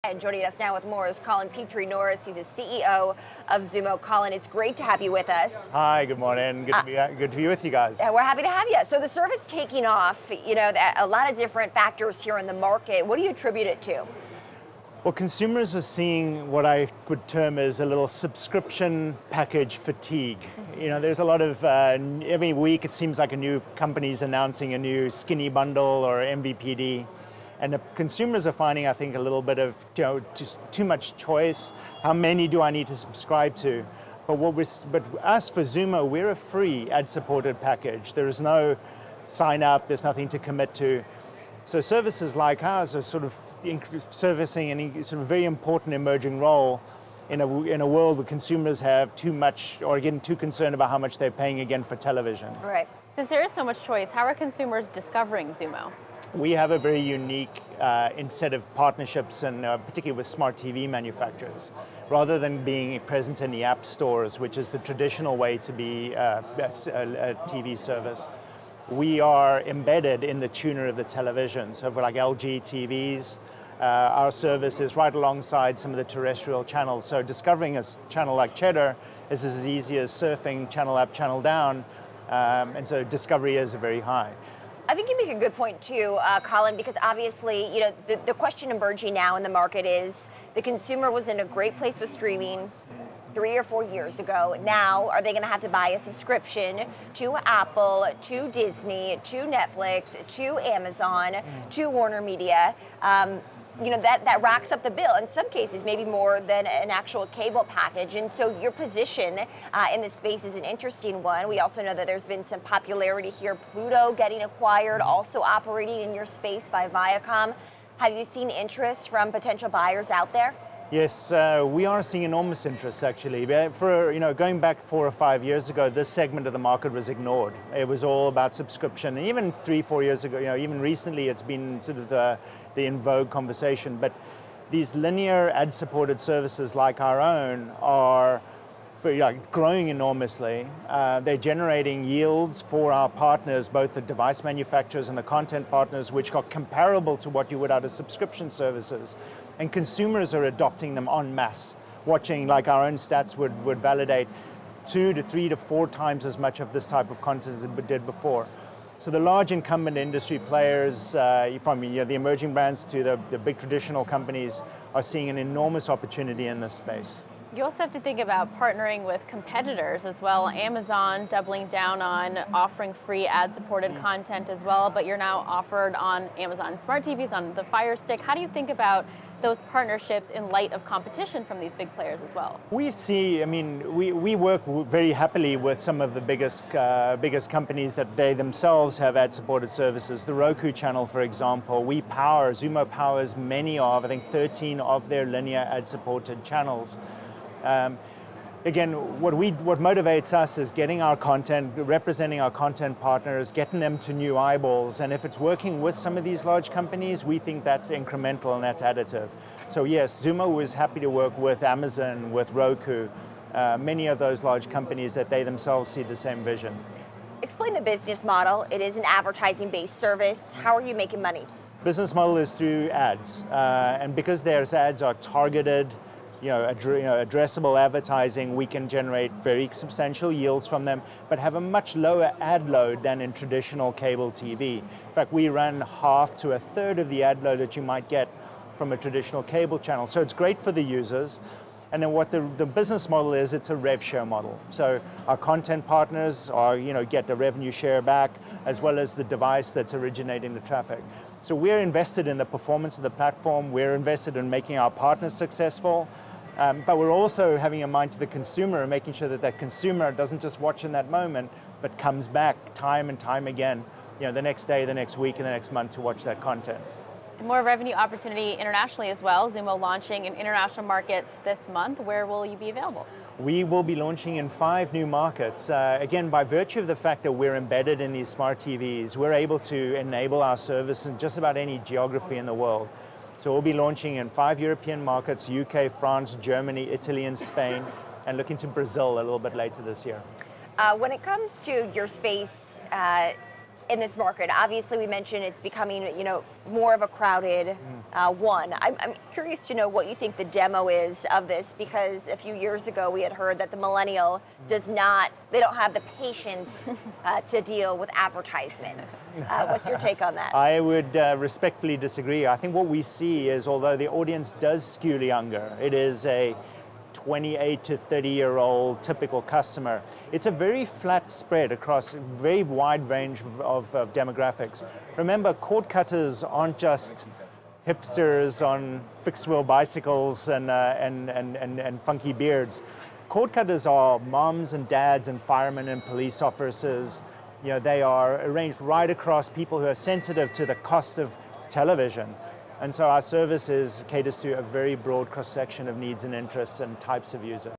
And joining us now with more is Petrie-Norris. He's the CEO of XUMO. Colin, it's great to have you with us. Hi, good morning. Good to be with you guys. We're happy to have you. So the service taking off, a lot of different factors here in the market. What do you attribute it to? Well, consumers are seeing what I would term as a little subscription package fatigue. There's a lot of, every week it seems like a new company's announcing a new skinny bundle or MVPD. And the consumers are finding, I think, a little bit of, just too much choice. How many do I need to subscribe to? But us for XUMO, we're a free ad-supported package. There is no sign up, there's nothing to commit to. So services like ours are sort of servicing a sort of very important emerging role in a world where consumers have too much or are getting too concerned about how much they're paying again for television. Right. Since there is so much choice, how are consumers discovering XUMO? We have a very unique set of partnerships, and particularly with smart TV manufacturers. Rather than being present in the app stores, which is the traditional way to be a TV service, we are embedded in the tuner of the television. So for like LG TVs, our service is right alongside some of the terrestrial channels. So discovering a channel like Cheddar is as easy as surfing channel up, channel down, and so discovery is very high. I think you make a good point too, Colin, because obviously, the question emerging now in the market is the consumer was in a great place with streaming 3 or 4 years ago. Now, are they going to have to buy a subscription to Apple, to Disney, to Netflix, to Amazon, to Warner Media? That racks up the bill. In some cases, maybe more than an actual cable package. And so your position in this space is an interesting one. We also know that there's been some popularity here. Pluto getting acquired, also operating in your space by Viacom. Have you seen interest from potential buyers out there? Yes, we are seeing enormous interest actually. Going back 4 or 5 years ago, this segment of the market was ignored. It was all about subscription. And even 3 or 4 years ago, even recently, it's been sort of the in vogue conversation. But these linear ad-supported services like our own are growing enormously. They're generating yields for our partners, both the device manufacturers and the content partners, which are comparable to what you would out of subscription services. And consumers are adopting them en masse, watching, like our own stats would validate, 2 to 3 to 4 times as much of this type of content as it did before. So the large incumbent industry players, from the emerging brands to the big traditional companies, are seeing an enormous opportunity in this space. You also have to think about partnering with competitors as well. Amazon doubling down on offering free ad-supported content as well, but you're now offered on Amazon Smart TVs, on the Fire Stick. How do you think about those partnerships in light of competition from these big players as well? We see, we work very happily with some of the biggest companies that they themselves have ad-supported services. The Roku channel, for example, XUMO powers many of, I think 13 of their linear ad-supported channels. Again, what motivates us is getting our content, representing our content partners, getting them to new eyeballs. And if it's working with some of these large companies, we think that's incremental and that's additive. So yes, XUMO was happy to work with Amazon, with Roku, many of those large companies that they themselves see the same vision. Explain the business model. It is an advertising-based service. How are you making money? Business model is through ads. And because their ads are targeted, addressable advertising, we can generate very substantial yields from them, but have a much lower ad load than in traditional cable TV. In fact, we run half to a third of the ad load that you might get from a traditional cable channel. So it's great for the users. And then what the business model is, it's a rev share model. So our content partners get the revenue share back, as well as the device that's originating the traffic. So we're invested in the performance of the platform. We're invested in making our partners successful. But we're also having in mind to the consumer and making sure that that consumer doesn't just watch in that moment, but comes back time and time again, the next day, the next week, and the next month to watch that content. And more revenue opportunity internationally as well. XUMO launching in international markets this month. Where will you be available? We will be launching in 5 new markets. Again, by virtue of the fact that we're embedded in these smart TVs, we're able to enable our service in just about any geography in the world. So we'll be launching in 5 European markets: UK, France, Germany, Italy, and Spain, and looking to Brazil a little bit later this year. When it comes to your space, in this market? Obviously, we mentioned it's becoming, more of a crowded one. I'm curious to know what you think the demo is of this, because a few years ago we had heard that the millennial they don't have the patience to deal with advertisements. What's your take on that? I would respectfully disagree. I think what we see is, although the audience does skew younger, it is a 28 to 30-year-old typical customer. It's a very flat spread across a very wide range of demographics. Remember, cord cutters aren't just hipsters on fixed-wheel bicycles and funky beards. Cord cutters are moms and dads and firemen and police officers. They are arranged right across people who are sensitive to the cost of television. And so our service caters to a very broad cross-section of needs and interests and types of users.